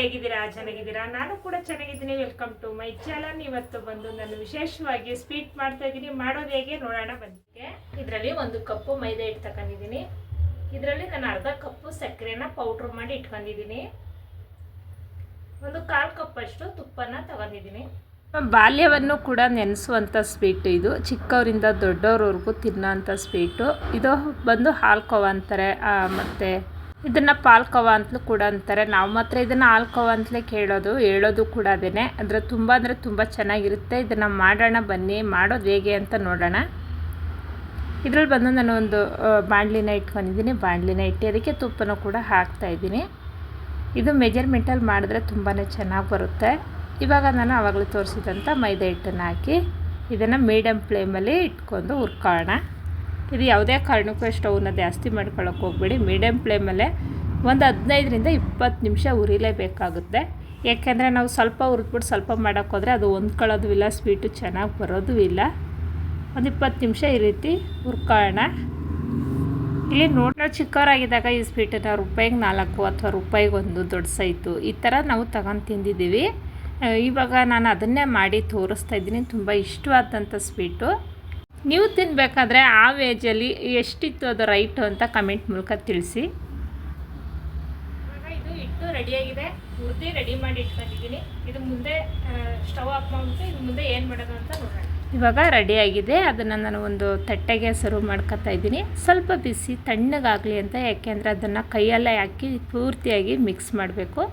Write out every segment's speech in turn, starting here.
ಹೇಗಿದ್ದೀರಾ? ಚೆನ್ನಾಗಿದ್ದೀರಾ? ನಾನು ಕೂಡ ಚೆನ್ನಾಗಿದ್ದೀನಿ. Welcome to my channel. ಇವತ್ತು ಬಂದು ನಾನು ವಿಶೇಷವಾಗಿ ಸ್ವೀಟ್ ಮಾಡ್ತಾ ಇದ್ದೀನಿ. ಮಾಡೋದು ಹೇಗೆ ನೋಡೋಣ ಬಂದಿದ್ದೆ. ಇದರಲ್ಲಿ 1 ಕಪ್ಪು ಮೈದಾ ಹಿಟ್ಟು ತಗೊಂಡಿದ್ದೀನಿ. ಇದರಲ್ಲಿ ನಾನು ಅರ್ಧ ಕಪ್ಪು ಸಕ್ಕರೆನ ಪೌಡ್ರ್ ಮಾಡಿ ಇಟ್ಕೊಂಡಿದ್ದೀನಿ. 1/4 ಕಪ್ ಅಷ್ಟು ತುಪ್ಪನ ತಗೊಂಡಿದ್ದೀನಿ. ಬಾಲ್ಯವನ್ನು ಕೂಡ ನೆನೆಸುವಂಥ ಸ್ವೀಟು ಇದು. ಚಿಕ್ಕವರಿಂದ ದೊಡ್ಡವ್ರವರೆಗೂ ತಿನ್ನೋಂಥ ಸ್ವೀಟು ಇದು. ಬಂದು ಹಾಲ್ಕೋವ ಅಂತಾರೆ, ಮತ್ತು ಇದನ್ನು ಪಾಲ್ಕೋವ ಅಂತಲೂ ಕೂಡ ಅಂತಾರೆ. ನಾವು ಮಾತ್ರ ಇದನ್ನು ಹಾಲ್ಕೋವ ಅಂತಲೇ ಹೇಳೋದು ಕೂಡ ಅದೇ. ಅಂದರೆ ತುಂಬ ಚೆನ್ನಾಗಿರುತ್ತೆ. ಇದನ್ನು ಮಾಡೋಣ ಬನ್ನಿ. ಮಾಡೋದು ಹೇಗೆ ಅಂತ ನೋಡೋಣ. ಇದರಲ್ಲಿ ಬಂದು ನಾನು ಒಂದು ಬಾಣಲಿನ ಇಟ್ಕೊಂಡಿದ್ದೀನಿ. ಬಾಣಲಿನ ಇಟ್ಟು ಅದಕ್ಕೆ ತುಪ್ಪನೂ ಕೂಡ ಹಾಕ್ತಾಯಿದ್ದೀನಿ. ಇದು ಮೆಜರ್ಮೆಂಟಲ್ಲಿ ಮಾಡಿದ್ರೆ ತುಂಬಾ ಚೆನ್ನಾಗಿ ಬರುತ್ತೆ. ಇವಾಗ ನಾನು ಆವಾಗಲೇ ತೋರಿಸಿದಂಥ ಮೈದಾ ಹಿಟ್ಟನ್ನು ಹಾಕಿ ಇದನ್ನು ಮೀಡಿಯಮ್ ಫ್ಲೇಮಲ್ಲಿ ಇಟ್ಕೊಂಡು ಹುರ್ಕೊಳ್ಳೋಣ. ಇದು ಯಾವುದೇ ಕಾರಣಕ್ಕೂ ಸ್ಟವ್ನ ಜಾಸ್ತಿ ಮಾಡ್ಕೊಳ್ಳೋಕೆ ಹೋಗಬೇಡಿ. ಮೀಡಿಯಮ್ ಫ್ಲೇಮಲ್ಲೇ ಒಂದು 15ರಿಂದ 20 ನಿಮಿಷ ಹುರಿಲೇಬೇಕಾಗುತ್ತೆ. ಯಾಕೆಂದರೆ ನಾವು ಸ್ವಲ್ಪ ಹುರಿದ್ಬಿಟ್ಟು ಸ್ವಲ್ಪ ಮಾಡೋಕ್ಕೋದ್ರೆ ಅದು ಹೊಂದ್ಕೊಳ್ಳೋದು ಇಲ್ಲ, ಸ್ವೀಟು ಚೆನ್ನಾಗಿ ಬರೋದು ಇಲ್ಲ. ಒಂದು 20 ನಿಮಿಷ ಈ ರೀತಿ ಹುರ್ಕೊಳ್ಳೋಣ. ಇಲ್ಲಿ ನಾವು ಚಿಕ್ಕವರಾಗಿದ್ದಾಗ ಈ ಸ್ವೀಟನ್ನು ರೂಪಾಯಿಗೆ 4 ಅಥವಾ ರೂಪಾಯಿಗೆ 1 ದೊಡ್ಡ ಸೈತು ಈ ಥರ ನಾವು ತಗೊಂಡು ತಿಂದಿದ್ದೀವಿ. ಇವಾಗ ನಾನು ಅದನ್ನೇ ಮಾಡಿ ತೋರಿಸ್ತಾ ಇದ್ದೀನಿ. ತುಂಬ ಇಷ್ಟವಾದಂಥ ಸ್ವೀಟು. ನೀವು ತಿನ್ನಬೇಕಾದ್ರೆ ಆ ವೇಜಲ್ಲಿ ಎಷ್ಟಿತ್ತು ಅದು ರೈಟು ಅಂತ ಕಮೆಂಟ್ ಮೂಲಕ ತಿಳಿಸಿ. ಇವಾಗ ಇದು ಹಿಟ್ಟು ರೆಡಿಯಾಗಿದೆ. ಹುರಿದು ರೆಡಿ ಮಾಡಿ ಇಟ್ಕೊಂಡಿದ್ದೀನಿ. ಇದು ಮುಂದೆ ಸ್ಟವ್ ಆಫ್ ಮಾಡಿಬಿಟ್ಟು ಇದು ಮುಂದೆ ಏನು ಮಾಡೋದು ಅಂತ ನೋಡೋಣ. ಇವಾಗ ರೆಡಿಯಾಗಿದೆ. ಅದನ್ನು ನಾನು ಒಂದು ತಟ್ಟೆಗೆ ಸರ್ವ್ ಮಾಡ್ಕೊತಾ ಇದ್ದೀನಿ. ಸ್ವಲ್ಪ ಬಿಸಿ ತಣ್ಣಗಾಗಲಿ ಅಂತ. ಯಾಕೆಂದರೆ ಅದನ್ನು ಕೈಯಲ್ಲೇ ಹಾಕಿ ಪೂರ್ತಿಯಾಗಿ ಮಿಕ್ಸ್ ಮಾಡಬೇಕು.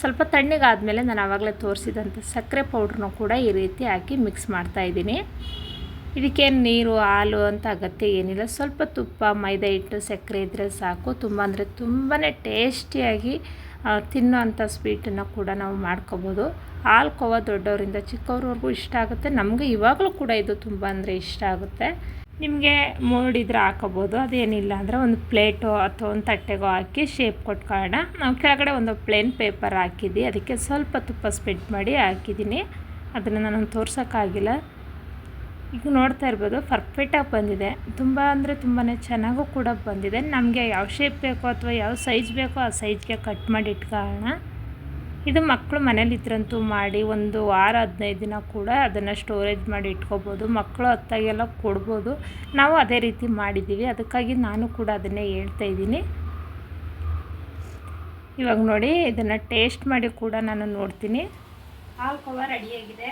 ಸ್ವಲ್ಪ ತಣ್ಣಗಾದಮೇಲೆ ನಾನು ಆವಾಗಲೇ ತೋರಿಸಿದಂಥ ಸಕ್ಕರೆ ಪೌಡ್ರನ್ನೂ ಕೂಡ ಈ ರೀತಿ ಹಾಕಿ ಮಿಕ್ಸ್ ಮಾಡ್ತಾಯಿದ್ದೀನಿ. ಇದಕ್ಕೇನು ನೀರು ಹಾಲು ಅಂತ ಅಗತ್ಯ ಏನಿಲ್ಲ. ಸ್ವಲ್ಪ ತುಪ್ಪ, ಮೈದಾ ಹಿಟ್ಟು, ಸಕ್ಕರೆ ಇದ್ದರೆ ಸಾಕು. ತುಂಬಾ ಟೇಸ್ಟಿಯಾಗಿ ತಿನ್ನೋವಂಥ ಸ್ವೀಟನ್ನು ಕೂಡ ನಾವು ಮಾಡ್ಕೋಬೋದು. ಹಾಲ್ಕೋವ ದೊಡ್ಡವರಿಂದ ಚಿಕ್ಕವ್ರವರೆಗೂ ಇಷ್ಟ ಆಗುತ್ತೆ. ನಮಗೆ ಇವಾಗಲೂ ಕೂಡ ಇದು ತುಂಬ ಇಷ್ಟ ಆಗುತ್ತೆ. ನಿಮಗೆ ಮೂಡಿದ್ರೆ ಹಾಕೋಬೋದು. ಅದೇನಿಲ್ಲ ಅಂದರೆ ಒಂದು ಪ್ಲೇಟೋ ಅಥವಾ ಒಂದು ತಟ್ಟೆಗೋ ಹಾಕಿ ಶೇಪ್ ಕೊಟ್ಕೊಳ್ಳೋಣ. ನಾವು ಕೆಳಗಡೆ ಒಂದು ಪ್ಲೇನ್ ಪೇಪರ್ ಹಾಕಿದ್ದಿ, ಅದಕ್ಕೆ ಸ್ವಲ್ಪ ತುಪ್ಪ ಸ್ಪ್ರೆಡ್ ಮಾಡಿ ಹಾಕಿದ್ದೀನಿ. ಅದನ್ನು ನಾನು ತೋರ್ಸೋಕ್ಕಾಗಿಲ್ಲ. ಈಗ ನೋಡ್ತಾ ಇರ್ಬೋದು ಪರ್ಫೆಕ್ಟಾಗಿ ಬಂದಿದೆ. ತುಂಬಾ ಚೆನ್ನಾಗೂ ಕೂಡ ಬಂದಿದೆ. ನಮಗೆ ಯಾವ ಶೇಪ್ ಬೇಕೋ ಅಥವಾ ಯಾವ ಸೈಜ್ ಬೇಕೋ ಆ ಸೈಜ್ಗೆ ಕಟ್ ಮಾಡಿ ಇಟ್ಕೊಳ್ಳೋಣ. ಇದು ಮಕ್ಕಳು ಮನೇಲಿದ್ರಂತೂ ಮಾಡಿ 1 ವಾರ 15 ದಿನ ಕೂಡ ಅದನ್ನು ಸ್ಟೋರೇಜ್ ಮಾಡಿ ಇಟ್ಕೋಬೋದು. ಮಕ್ಕಳು ಹೊತ್ತಾಗೆಲ್ಲ ಕೊಡ್ಬೋದು. ನಾವು ಅದೇ ರೀತಿ ಮಾಡಿದ್ದೀವಿ. ಅದಕ್ಕಾಗಿ ನಾನು ಕೂಡ ಅದನ್ನೇ ಹೇಳ್ತಾ ಇದ್ದೀನಿ. ಇವಾಗ ನೋಡಿ ಇದನ್ನು ಟೇಸ್ಟ್ ಮಾಡಿ ಕೂಡ ನಾನು ನೋಡ್ತೀನಿ. ಹಾಲ್ಕೋವ ರೆಡಿಯಾಗಿದೆ.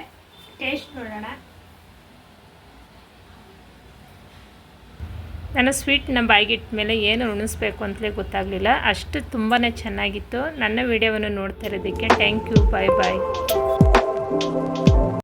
ಟೇಸ್ಟ್ ನೋಡೋಣ. ನಾನು ಸ್ವೀಟ್ನ ಬಾಯಿಗಿಟ್ಟ ಮೇಲೆ ಏನು ಉಣಿಸ್ಬೇಕು ಅಂತಲೇ ಗೊತ್ತಾಗಲಿಲ್ಲ. ಅಷ್ಟು ತುಂಬಾ ಚೆನ್ನಾಗಿತ್ತು. ನನ್ನ ವಿಡಿಯೋವನ್ನು ನೋಡ್ತಾ ಇರೋದಕ್ಕೆ ಥ್ಯಾಂಕ್ ಯು. Bye bye.